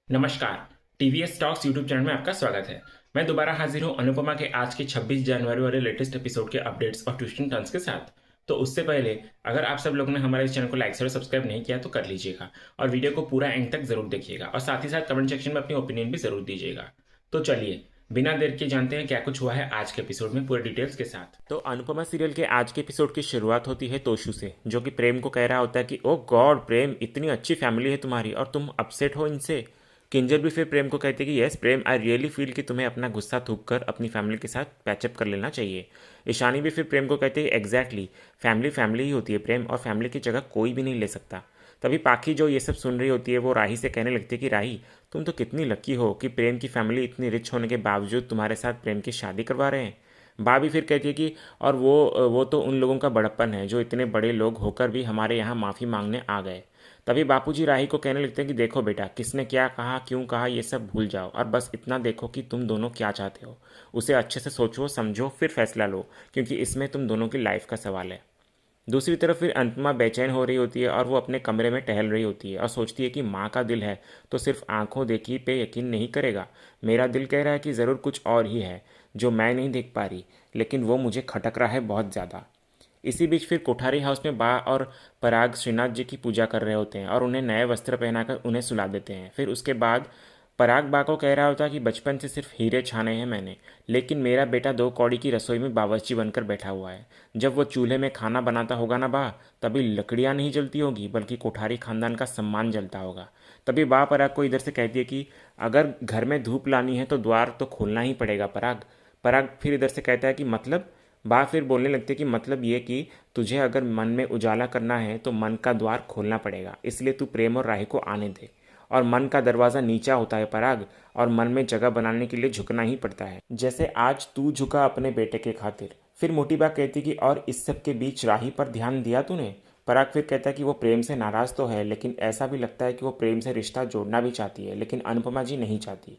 नमस्कार। TVS talks YouTube channel में आपका स्वागत है। मैं दोबारा हाजिर हूँ अनुपमा के आज के 26 जनवरी वाले लेटेस्ट एपिसोड के अपडेट्स और ट्विस्ट एंड टर्न्स के साथ। तो उससे पहले अगर आप सब लोगों ने हमारे इस चैनल को लाइक और सब्सक्राइब नहीं किया तो कर लीजिएगा और वीडियो को पूरा एंड तक जरूर देखिएगा और साथ ही साथ कमेंट सेक्शन में अपनी ओपिनियन भी जरूर दीजिएगा। तो चलिए बिना देर के जानते हैं क्या कुछ हुआ है आज के एपिसोड में पूरे डिटेल्स के साथ। तो अनुपमा सीरियल के आज के एपिसोड की शुरुआत होती है तोशु से, जो कि प्रेम को कह रहा होता है कि ओ गॉड प्रेम, इतनी अच्छी फैमिली है तुम्हारी और तुम अपसेट हो इनसे। किंजल भी फिर प्रेम को कहती है कि yes Prem, I really feel कि तुम्हें अपना गुस्सा थूक कर अपनी फैमिली के साथ पैचअप कर लेना चाहिए। ईशानी भी फिर प्रेम को कहती है एग्जैक्टली, फैमिली फैमिली ही होती है प्रेम, और फैमिली की जगह कोई भी नहीं ले सकता। तभी पाखी जो ये सब सुन रही होती है वो राही से कहने लगती है कि राही, तुम तो कितनी लकी हो कि प्रेम की फैमिली इतनी रिच होने के बावजूद तुम्हारे साथ प्रेम की शादी करवा रहे हैं। बा भी फिर कहती है कि और वो तो उन लोगों का बड़प्पन है जो इतने बड़े लोग होकर भी हमारे यहाँ माफ़ी मांगने आ गए। तभी बापूजी राही को कहने लगते हैं कि देखो बेटा, किसने क्या कहा क्यों कहा ये सब भूल जाओ और बस इतना देखो कि तुम दोनों क्या चाहते हो, उसे अच्छे से सोचो समझो फिर फैसला लो, क्योंकि इसमें तुम दोनों की लाइफ का सवाल है। दूसरी तरफ फिर अनुपमा बेचैन हो रही होती है और वो अपने कमरे में टहल रही होती है और सोचती है कि माँ का दिल है तो सिर्फ आंखों देखी पे यकीन नहीं करेगा। मेरा दिल कह रहा है कि ज़रूर कुछ और ही है जो मैं नहीं देख पा रही, लेकिन वो मुझे खटक रहा है बहुत ज़्यादा। इसी बीच फिर कोठारी हाउस में बा और पराग श्रीनाथ जी की पूजा कर रहे होते हैं और उन्हें नए वस्त्र पहनाकर उन्हें सुला देते हैं। फिर उसके बाद पराग बा को कह रहा होता है कि बचपन से सिर्फ हीरे छाने हैं मैंने, लेकिन मेरा बेटा 2 कौड़ी की रसोई में बावर्ची बनकर बैठा हुआ है। जब वो चूल्हे में खाना बनाता होगा ना बा, तभी लकड़ियाँ नहीं जलती होगी बल्कि कोठारी खानदान का सम्मान जलता होगा। तभी बा पराग को इधर से कहती है कि अगर घर में धूप लानी है तो द्वार तो खोलना ही पड़ेगा पराग। पराग फिर इधर से कहता है कि मतलब। बा फिर बोलने लगती है कि मतलब ये कि तुझे अगर मन में उजाला करना है तो मन का द्वार खोलना पड़ेगा, इसलिए तू प्रेम और राही को आने दे। और मन का दरवाज़ा नीचा होता है पराग, और मन में जगह बनाने के लिए झुकना ही पड़ता है, जैसे आज तू झुका अपने बेटे के खातिर। फिर मोटी बा कहती कि और इस सब के बीच राही पर ध्यान दिया तूने। पराग फिर कहता है कि वो प्रेम से नाराज़ तो है, लेकिन ऐसा भी लगता है कि वो प्रेम से रिश्ता जोड़ना भी चाहती है, लेकिन अनुपमा जी नहीं चाहती।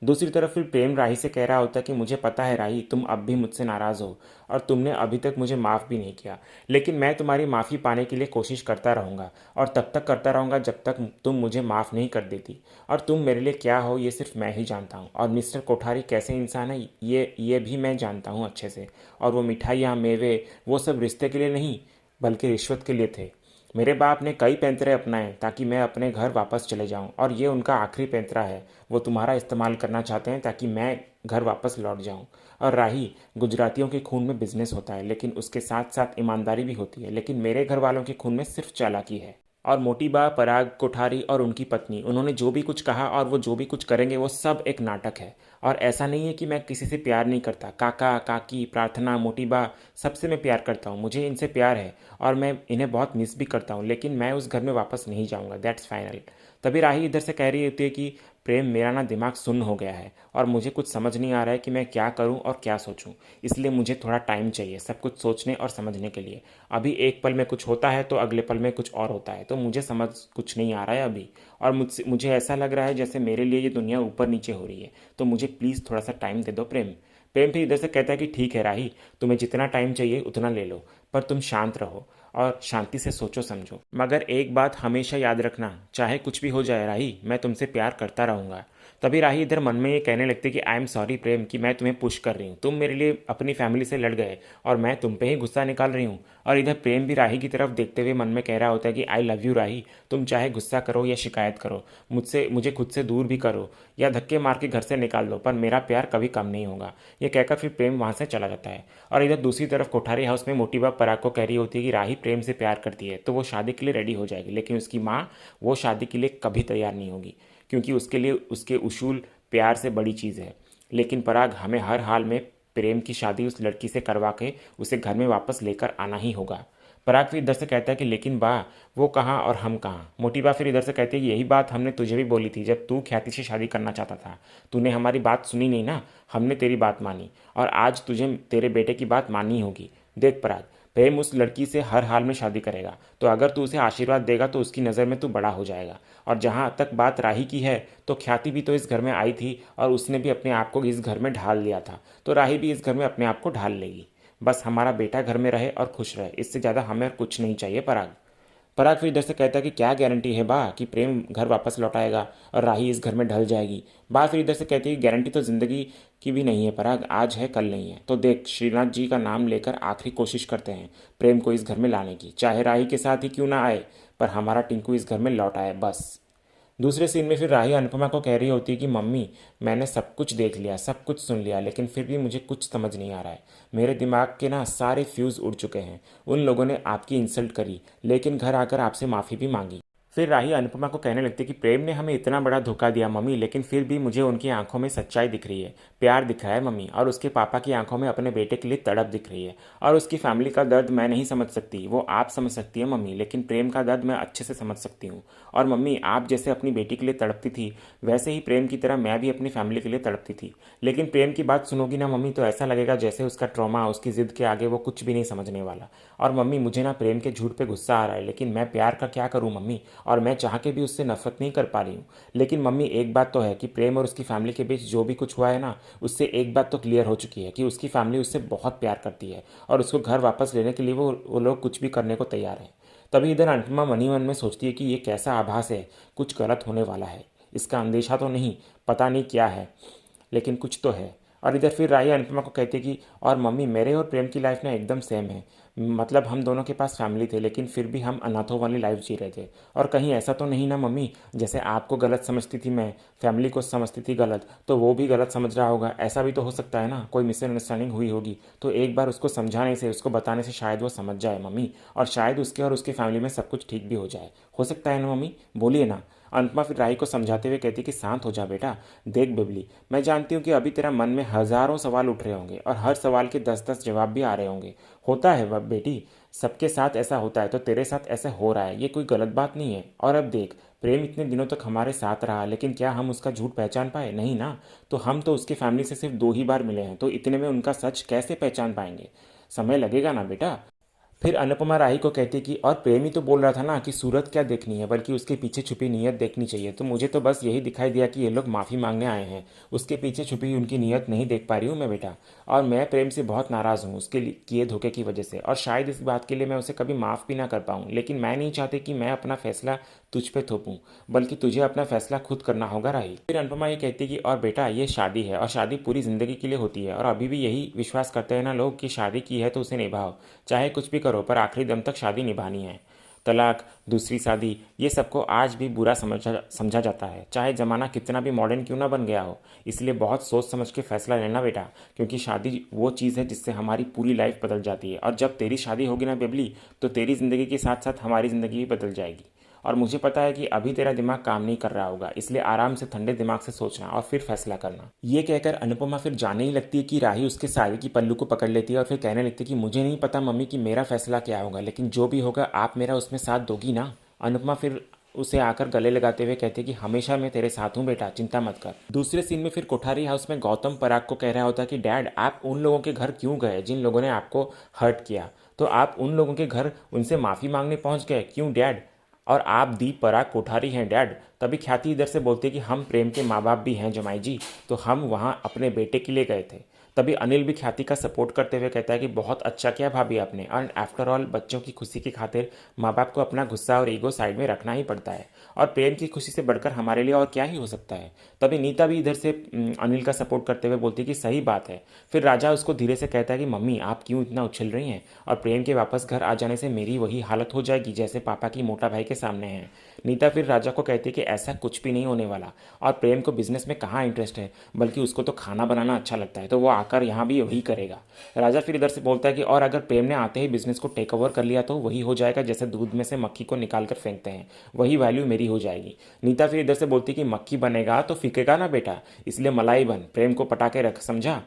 दूसरी तरफ फिर प्रेम राही से कह रहा होता है कि मुझे पता है राही, तुम अब भी मुझसे नाराज़ हो और तुमने अभी तक मुझे माफ़ भी नहीं किया, लेकिन मैं तुम्हारी माफ़ी पाने के लिए कोशिश करता रहूँगा और तब तक करता रहूँगा जब तक तुम मुझे माफ़ नहीं कर देती। और तुम मेरे लिए क्या हो ये सिर्फ मैं ही जानता हूँ, और मिस्टर कोठारी कैसे इंसान है ये भी मैं जानता हूँ अच्छे से। और वो मिठाइयाँ मेवे वो सब रिश्ते के लिए नहीं बल्कि रिश्वत के लिए थे। मेरे बाप ने कई पैंतरे अपनाए ताकि मैं अपने घर वापस चले जाऊं, और ये उनका आखिरी पैंतरा है। वो तुम्हारा इस्तेमाल करना चाहते हैं ताकि मैं घर वापस लौट जाऊं। और राही, गुजरातियों के खून में बिजनेस होता है लेकिन उसके साथ साथ ईमानदारी भी होती है, लेकिन मेरे घर वालों के खून में सिर्फ चालाकी है। और मोटी बा, पराग, कोठारी और उनकी पत्नी, उन्होंने जो भी कुछ कहा और वो जो भी कुछ करेंगे वो सब एक नाटक है। और ऐसा नहीं है कि मैं किसी से प्यार नहीं करता, काका काकी प्रार्थना मोटी बा सबसे मैं प्यार करता हूँ, मुझे इनसे प्यार है और मैं इन्हें बहुत मिस भी करता हूँ, लेकिन मैं उस घर में वापस नहीं जाऊँगा, दैट्स फाइनल। तभी राही इधर से कह रही होती है कि प्रेम, मेरा ना दिमाग सुन्न हो गया है और मुझे कुछ समझ नहीं आ रहा है कि मैं क्या करूं और क्या सोचूं, इसलिए मुझे थोड़ा टाइम चाहिए सब कुछ सोचने और समझने के लिए। अभी एक पल में कुछ होता है तो अगले पल में कुछ और होता है, तो मुझे समझ कुछ नहीं आ रहा है अभी। और मुझे ऐसा लग रहा है जैसे मेरे लिए ये दुनिया ऊपर नीचे हो रही है, तो मुझे प्लीज़ थोड़ा सा टाइम दे दो प्रेम। प्रेम फिर इधर से कहता है कि ठीक है राही, तुम्हें जितना टाइम चाहिए उतना ले लो, पर तुम शांत रहो और शांति से सोचो समझो, मगर एक बात हमेशा याद रखना, चाहे कुछ भी हो जाए राही, मैं तुमसे प्यार करता रहूँगा। तभी राही इधर मन में ये कहने लगती कि आई एम सॉरी प्रेम कि मैं तुम्हें पुश कर रही हूँ, तुम मेरे लिए अपनी फैमिली से लड़ गए और मैं तुम पे ही गुस्सा निकाल रही हूँ। और इधर प्रेम भी राही की तरफ देखते हुए मन में कह रहा होता है कि आई लव यू राही, तुम चाहे गुस्सा करो या शिकायत करो, मुझे खुद से दूर भी करो या धक्के मार के घर से निकाल दो, पर मेरा प्यार कभी कम नहीं होगा। ये कहकर फिर प्रेम वहाँ से चला जाता है। और इधर दूसरी तरफ कोठारी हाउस में मोटी बाप पराग को कह रही होती है कि राही प्रेम से प्यार करती है तो वो शादी के लिए रेडी हो जाएगी, लेकिन उसकी माँ वो शादी के लिए कभी तैयार नहीं होगी, क्योंकि उसके लिए उसके उसूल प्यार से बड़ी चीज़ है। लेकिन पराग, हमें हर हाल में प्रेम की शादी उस लड़की से करवा के उसे घर में वापस लेकर आना ही होगा। पराग फिर इधर से कहता है कि लेकिन बा, वो कहाँ और हम कहाँ। मोटी बा फिर इधर से कहती है कि यही बात हमने तुझे भी बोली थी जब तू ख्याति से शादी करना चाहता था, तूने हमारी बात सुनी नहीं ना, हमने तेरी बात मानी और आज तुझे तेरे बेटे की बात माननी होगी। देख पराग, प्रेम उस लड़की से हर हाल में शादी करेगा, तो अगर तू उसे आशीर्वाद देगा तो उसकी नज़र में तू बड़ा हो जाएगा। और जहाँ तक बात राही की है, तो ख्याति भी तो इस घर में आई थी और उसने भी अपने आप को इस घर में ढाल लिया था, तो राही भी इस घर में अपने आप को ढाल लेगी। बस हमारा बेटा घर में रहे और खुश रहे, इससे ज़्यादा हमें और कुछ नहीं चाहिए पराग। पराग फिर इधर से कहता है कि क्या गारंटी है बा कि प्रेम घर वापस लौट आएगा और राही इस घर में ढल जाएगी। बा फिर इधर से कहती है कि गारंटी तो ज़िंदगी की भी नहीं है पराग, आज है कल नहीं है। तो देख, श्रीनाथ जी का नाम लेकर आखिरी कोशिश करते हैं प्रेम को इस घर में लाने की, चाहे राही के साथ ही क्यों ना आए, पर हमारा टिंकू इस घर में लौट आए बस। दूसरे सीन में फिर राही अनुपमा को कह रही होती है कि मम्मी, मैंने सब कुछ देख लिया, सब कुछ सुन लिया, लेकिन फिर भी मुझे कुछ समझ नहीं आ रहा है। मेरे दिमाग के ना सारे फ्यूज़ उड़ चुके हैं। उन लोगों ने आपकी इंसल्ट करी, लेकिन घर आकर आपसे माफ़ी भी मांगी। फिर राही अनुपमा को कहने लगती कि प्रेम ने हमें इतना बड़ा धोखा दिया मम्मी, लेकिन फिर भी मुझे उनकी आंखों में सच्चाई दिख रही है, प्यार दिख रहा है मम्मी, और उसके पापा की आंखों में अपने बेटे के लिए तड़प दिख रही है। और उसकी फैमिली का दर्द मैं नहीं समझ सकती, वो आप समझ सकती है मम्मी, लेकिन प्रेम का दर्द मैं अच्छे से समझ सकती हूँ। और मम्मी, आप जैसे अपनी बेटी के लिए तड़पती थी, वैसे ही प्रेम की तरह मैं भी अपनी फैमिली के लिए तड़पती थी। लेकिन प्रेम की बात सुनोगी ना मम्मी, तो ऐसा लगेगा जैसे उसका ट्रॉमा, उसकी ज़िद के आगे वो कुछ भी नहीं समझने वाला। और मम्मी, मुझे ना प्रेम के झूठ पे गुस्सा आ रहा है, लेकिन मैं प्यार का क्या करूँ मम्मी, और मैं चाह के भी उससे नफरत नहीं कर पा रही हूँ। लेकिन मम्मी, एक बात तो है कि प्रेम और उसकी फैमिली के बीच जो भी कुछ हुआ है ना, उससे एक बात तो क्लियर हो चुकी है कि उसकी फैमिली उससे बहुत प्यार करती है और उसको घर वापस लेने के लिए वो लोग कुछ भी करने को तैयार हैं। तभी इधर अनुपमा मनी मन में सोचती है कि ये कैसा आभास है, कुछ गलत होने वाला है। इसका अंदेशा तो नहीं, पता नहीं क्या है, लेकिन कुछ तो है। और इधर फिर राही अनुपमा को कहती है कि और मम्मी, मेरे और प्रेम की लाइफ ना एकदम सेम है। मतलब हम दोनों के पास फैमिली थे, लेकिन फिर भी हम अनाथों वाली लाइफ जी रहे थे। और कहीं ऐसा तो नहीं ना मम्मी, जैसे आपको गलत समझती थी मैं, फैमिली को समझती थी गलत, तो वो भी गलत समझ रहा होगा, ऐसा भी तो हो सकता है ना, कोई मिसअंडरस्टैंडिंग हुई होगी। तो एक बार उसको समझाने से, उसको बताने से शायद वो समझ जाए मम्मी, और शायद उसके और उसकी फैमिली में सब कुछ ठीक भी हो जाए। हो सकता है ना मम्मी, बोलिए ना। अनुपमा फिर राही को समझाते हुए कहती कि शांत हो जा बेटा। देख बिबली, मैं जानती हूँ कि अभी तेरा मन में हज़ारों सवाल उठ रहे होंगे और हर सवाल के 10-10 जवाब भी आ रहे होंगे। होता है वह बेटी, सबके साथ ऐसा होता है, तो तेरे साथ ऐसा हो रहा है, ये कोई गलत बात नहीं है। और अब देख, प्रेम इतने दिनों तक हमारे साथ रहा, लेकिन क्या हम उसका झूठ पहचान पाए? नहीं ना। तो हम तो उसकी फैमिली से सिर्फ 2 ही बार मिले हैं, तो इतने में उनका सच कैसे पहचान पाएंगे? समय लगेगा ना बेटा। फिर अनुपमा राही को कहती कि और प्रेम ही तो बोल रहा था ना कि सूरत क्या देखनी है, बल्कि उसके पीछे छुपी नीयत देखनी चाहिए। तो मुझे तो बस यही दिखाई दिया कि ये लोग माफ़ी मांगने आए हैं, उसके पीछे छुपी उनकी नीयत नहीं देख पा रही हूँ मैं बेटा। और मैं प्रेम से बहुत नाराज़ हूँ उसके किए धोखे की वजह से, और शायद इस बात के लिए मैं उसे कभी माफ़ भी ना कर पाऊँ। लेकिन मैं नहीं चाहती कि मैं अपना फैसला तुझ पे थोपूं, बल्कि तुझे अपना फैसला खुद करना होगा राही। फिर अनुपमा ये कहती कि और बेटा, ये शादी है और शादी पूरी ज़िंदगी के लिए होती है, और अभी भी यही विश्वास करते हैं ना लोग कि शादी की है तो उसे निभाओ, चाहे कुछ भी करो, पर आखिरी दम तक शादी निभानी है। तलाक, दूसरी शादी, ये सबको आज भी बुरा समझा जाता है, चाहे ज़माना कितना भी मॉडर्न क्यों ना बन गया हो। इसलिए बहुत सोच समझ के फैसला लेना बेटा, क्योंकि शादी वो चीज़ है जिससे हमारी पूरी लाइफ बदल जाती है। और जब तेरी शादी होगी ना बेबली, तो तेरी ज़िंदगी के साथ साथ हमारी ज़िंदगी भी बदल जाएगी। और मुझे पता है कि अभी तेरा दिमाग काम नहीं कर रहा होगा, इसलिए आराम से ठंडे दिमाग से सोचना और फिर फैसला करना। ये कहकर अनुपमा फिर जाने ही लगती है कि राही उसके साड़ी की पल्लू को पकड़ लेती है और फिर कहने लगती है कि मुझे नहीं पता मम्मी कि मेरा फैसला क्या होगा, लेकिन जो भी होगा आप मेरा उसमें साथ दोगी ना। अनुपमा फिर उसे आकर गले लगाते हुए कहते कि हमेशा मैं तेरे साथ हूँ बेटा, चिंता मत कर। दूसरे सीन में फिर कोठारी हाउस में गौतम पराग को कह रहा होता कि डैड, आप उन लोगों के घर क्यों गए जिन लोगों ने आपको हर्ट किया? तो आप उन लोगों के घर उनसे माफ़ी मांगने पहुंच गए क्यों डैड? और आप दीप पराग कोठारी हैं डैड। तभी ख्याति इधर से बोलती कि हम प्रेम के माँ बाप भी हैं जमाई जी, तो हम वहाँ अपने बेटे के लिए गए थे। तभी अनिल भी ख्याति का सपोर्ट करते हुए कहता है कि बहुत अच्छा किया भाभी आपने, एंड आफ्टर ऑल बच्चों की खुशी की खातिर माँ बाप को अपना गुस्सा और ईगो साइड में रखना ही पड़ता है, और प्रेम की खुशी से बढ़कर हमारे लिए और क्या ही हो सकता है। तभी नीता भी इधर से अनिल का सपोर्ट करते हुए बोलती है कि सही बात है। फिर राजा उसको धीरे से कहता है कि मम्मी, आप क्यों इतना उछल रही हैं, और प्रेम के वापस घर आ जाने से मेरी वही हालत हो जाएगी जैसे पापा की मोटा भाई के सामने है। नीता फिर राजा को कहती है कि ऐसा कुछ भी नहीं होने वाला, और प्रेम को बिजनेस में कहाँ इंटरेस्ट है, बल्कि उसको तो खाना बनाना अच्छा लगता है, तो वो आकर यहाँ भी वही करेगा। राजा फिर इधर से बोलता है कि और अगर प्रेम ने आते ही बिजनेस को टेक ओवर कर लिया तो वही हो जाएगा जैसे दूध में से मक्खी को निकाल कर फेंकते हैं, वही वैल्यू मेरी हो जाएगी। नीता फिर इधर से बोलती कि मक्खी बनेगा तो फीकेगा ना बेटा, इसलिए मलाई बन, प्रेम को पटा के रख, समझा।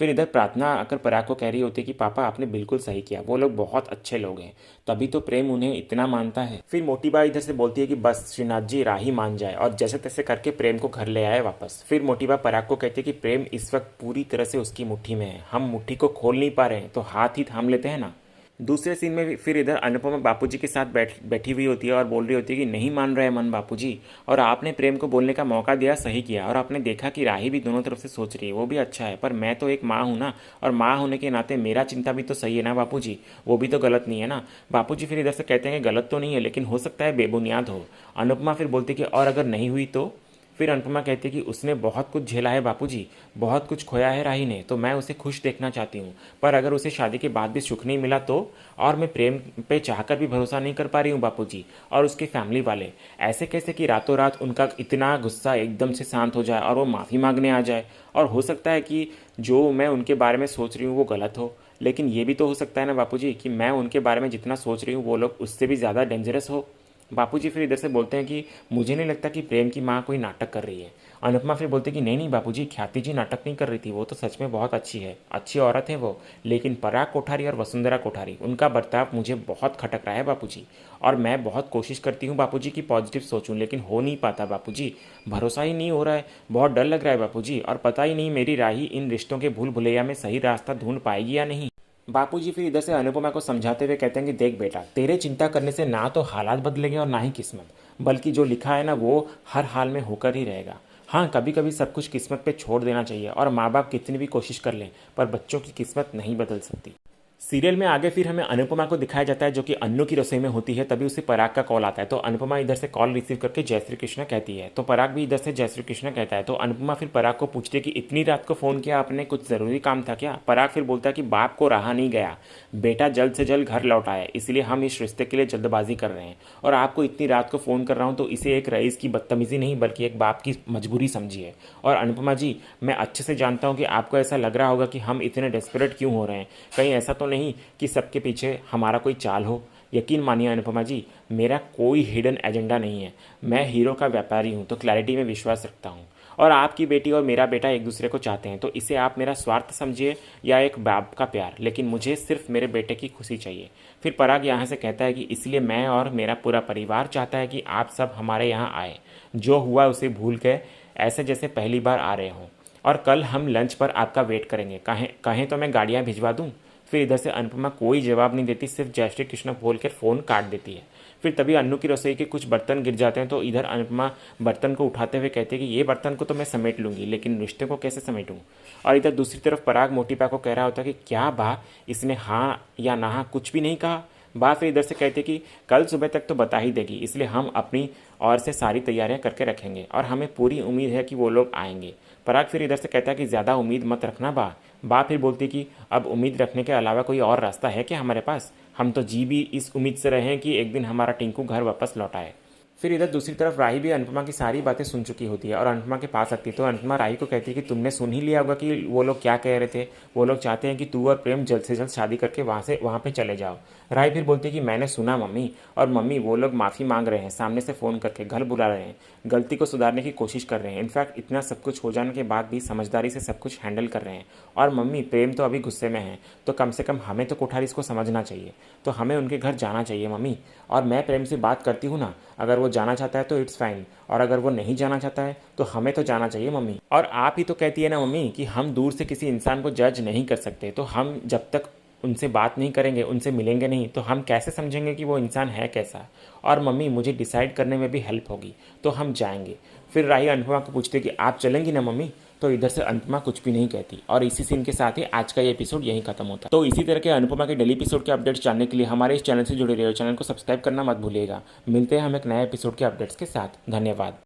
फिर इधर प्रार्थना आकर पराग को कह रही होती है कि पापा आपने बिल्कुल सही किया, वो लोग बहुत अच्छे लोग हैं, तभी तो प्रेम उन्हें इतना मानता है। फिर मोटी बाई इधर से बोलती है कि बस श्रीनाथ जी राही मान जाए, और जैसे तैसे करके प्रेम को घर ले आए वापस। फिर मोटी बा पराग को कहती है कि प्रेम इस वक्त पूरी तरह से उसकी मुट्ठी में है, हम मुट्ठी को खोल नहीं पा रहे हैं तो हाथ ही थाम लेते हैं ना। दूसरे सीन में फिर इधर अनुपमा बापूजी के साथ बैठी हुई होती है और बोल रही होती है कि नहीं मान रहे मन बापूजी, और आपने प्रेम को बोलने का मौका दिया, सही किया, और आपने देखा कि राही भी दोनों तरफ से सोच रही है, वो भी अच्छा है, पर मैं तो एक माँ हूँ ना, और माँ होने के नाते मेरा चिंता भी तो सही है ना बापूजी, वो भी तो गलत नहीं है ना। बापूजी फिर इधर से कहते हैं कि गलत तो नहीं है, लेकिन हो सकता है बेबुनियाद हो। अनुपमा फिर बोलती है कि और अगर नहीं हुई तो। फिर अनुपमा कहती है कि उसने बहुत कुछ झेला है बापूजी, बहुत कुछ खोया है राही ने, तो मैं उसे खुश देखना चाहती हूँ, पर अगर उसे शादी के बाद भी सुख नहीं मिला तो। और मैं प्रेम पे चाहकर भी भरोसा नहीं कर पा रही हूँ बापूजी। और उसके फैमिली वाले ऐसे कैसे कि रातों रात उनका इतना गुस्सा एकदम से शांत हो जाए और वो माफ़ी मांगने आ जाए। और हो सकता है कि जो मैं उनके बारे में सोच रही हूँ वो गलत हो, लेकिन ये भी तो हो सकता है ना बापूजी कि मैं उनके बारे में जितना सोच रही हूँ वो लोग उससे भी ज़्यादा डेंजरस हो। बापूजी फिर इधर से बोलते हैं कि मुझे नहीं लगता कि प्रेम की माँ कोई नाटक कर रही है। अनुपमा फिर बोलती है कि नहीं नहीं बापूजी, ख्याति जी नाटक नहीं कर रही थी, वो तो सच में बहुत अच्छी है, अच्छी औरत है वो, लेकिन पराग कोठारी और वसुंधरा कोठारी, उनका बर्ताव मुझे बहुत खटक रहा है बापूजी। और मैं बहुत कोशिश करती हूँ बापूजी कि पॉजिटिव सोचूं, लेकिन हो नहीं पाता बापूजी, भरोसा ही नहीं हो रहा है, बहुत डर लग रहा है बापूजी, और पता ही नहीं मेरी राही इन रिश्तों के भूल भुलैया में सही रास्ता ढूंढ पाएगी या नहीं। बापूजी फिर इधर से अनुपमा को समझाते हुए कहते हैं कि देख बेटा, तेरे चिंता करने से ना तो हालात बदलेंगे और ना ही किस्मत, बल्कि जो लिखा है ना वो हर हाल में होकर ही रहेगा। हाँ, कभी कभी सब कुछ किस्मत पे छोड़ देना चाहिए, और माँ बाप कितनी भी कोशिश कर लें पर बच्चों की किस्मत नहीं बदल सकती। सीरियल में आगे फिर हमें अनुपमा को दिखाया जाता है जो कि अन्नू की रसोई में होती है, तभी उसे पराग का कॉल आता है, तो अनुपमा इधर से कॉल रिसीव करके जय श्री कृष्ण कहती है, तो पराग भी इधर से जय श्री कृष्ण कहता है। तो अनुपमा फिर पराग को पूछती है कि इतनी रात को फ़ोन किया आपने, कुछ ज़रूरी काम था क्या? पराग फिर बोलता है कि बाप को रहा नहीं गया, बेटा जल्द से जल्द घर लौट आए, इसलिए हम इस रिश्ते के लिए जल्दबाजी कर रहे हैं, और आपको इतनी रात को फ़ोन कर रहा हूँ तो इसे एक रईस की बदतमीज़ी नहीं बल्कि एक बाप की मजबूरी समझिए। और अनुपमा जी, मैं अच्छे से जानता हूँ कि आपको ऐसा लग रहा होगा कि हम इतने डेस्परेट क्यों हो रहे हैं, कहीं ऐसा तो नहीं कि सबके पीछे हमारा कोई चाल हो। यकीन मानिए अनुपमा जी, मेरा कोई हिडन एजेंडा नहीं है, मैं हीरो का व्यापारी हूँ तो क्लैरिटी में विश्वास रखता हूँ। और आपकी बेटी और मेरा बेटा एक दूसरे को चाहते हैं, तो इसे आप मेरा स्वार्थ समझिए या एक बाप का प्यार, लेकिन मुझे सिर्फ मेरे बेटे की खुशी चाहिए। फिर पराग यहाँ से कहता है कि इसलिए मैं और मेरा पूरा परिवार चाहता है कि आप सब हमारे यहाँ आए, जो हुआ उसे भूल के ऐसे जैसे पहली बार आ रहे हों, और कल हम लंच पर आपका वेट करेंगे, कहें कहें तो मैं गाड़ियाँ भिजवा दूँ। फिर इधर से अनुपमा कोई जवाब नहीं देती, सिर्फ जय श्री कृष्ण बोलकर फ़ोन काट देती है। फिर तभी अन्नू की रसोई के कुछ बर्तन गिर जाते हैं, तो इधर अनुपमा बर्तन को उठाते हुए कहते हैं कि ये बर्तन को तो मैं समेट लूँगी, लेकिन रिश्ते को कैसे समेटूँ। और इधर दूसरी तरफ पराग मोटीपा को कह रहा होता है कि क्या बा, इसने हाँ या ना कुछ भी नहीं कहा। बा फिर इधर से कहते कि कल सुबह तक तो बता ही देगी, इसलिए हम अपनी ओर से सारी तैयारियां करके रखेंगे, और हमें पूरी उम्मीद है कि वो लोग आएंगे। पराग फिर इधर से कहता है कि ज़्यादा उम्मीद मत रखना बा फिर बोलती कि अब उम्मीद रखने के अलावा कोई और रास्ता है क्या हमारे पास? हम तो जी भी इस उम्मीद से रहे हैं कि एक दिन हमारा टिंकू घर वापस लौट आए। फिर इधर दूसरी तरफ राही भी अनुपमा की सारी बातें सुन चुकी होती है और अनुपमा के पास आती है, तो अनुपमा राही को कहती है कि तुमने सुन ही लिया होगा कि वो लोग क्या कह रहे थे, वो लोग चाहते हैं कि तू और प्रेम जल्द से जल्द शादी करके वहाँ पे चले जाओ। राही फिर बोलती है कि मैंने सुना मम्मी, और मम्मी वो लोग माफ़ी मांग रहे हैं, सामने से फ़ोन करके घर बुला रहे हैं, गलती को सुधारने की कोशिश कर रहे हैं, इनफैक्ट इतना सब कुछ हो जाने के बाद भी समझदारी से सब कुछ हैंडल कर रहे हैं। और मम्मी प्रेम तो अभी गुस्से में है, तो कम से कम हमें तो कोठारी इसको समझना चाहिए, तो हमें उनके घर जाना चाहिए मम्मी। और मैं प्रेम से बात करती हूँ ना, अगर वो जाना चाहता है तो इट्स फाइन, और अगर वो नहीं जाना चाहता है तो हमें तो जाना चाहिए मम्मी। और आप ही तो कहती है ना मम्मी कि हम दूर से किसी इंसान को जज नहीं कर सकते, तो हम जब तक उनसे बात नहीं करेंगे, उनसे मिलेंगे नहीं, तो हम कैसे समझेंगे कि वो इंसान है कैसा। और मम्मी मुझे डिसाइड करने में भी हेल्प होगी, तो हम जाएंगे। फिर राही अनुपमा को पूछते कि आप चलेंगी ना मम्मी, तो इधर से अनुपमा कुछ भी नहीं कहती, और इसी सीन के साथ ही आज का ये एपिसोड यहीं खत्म होता है। तो इसी तरह के अनुपमा के डेली एपिसोड के अपडेट्स जानने के लिए हमारे इस चैनल से जुड़े रहिए, चैनल को सब्सक्राइब करना मत भूलिएगा। मिलते हैं हम एक नए एपिसोड के अपडेट्स के साथ। धन्यवाद।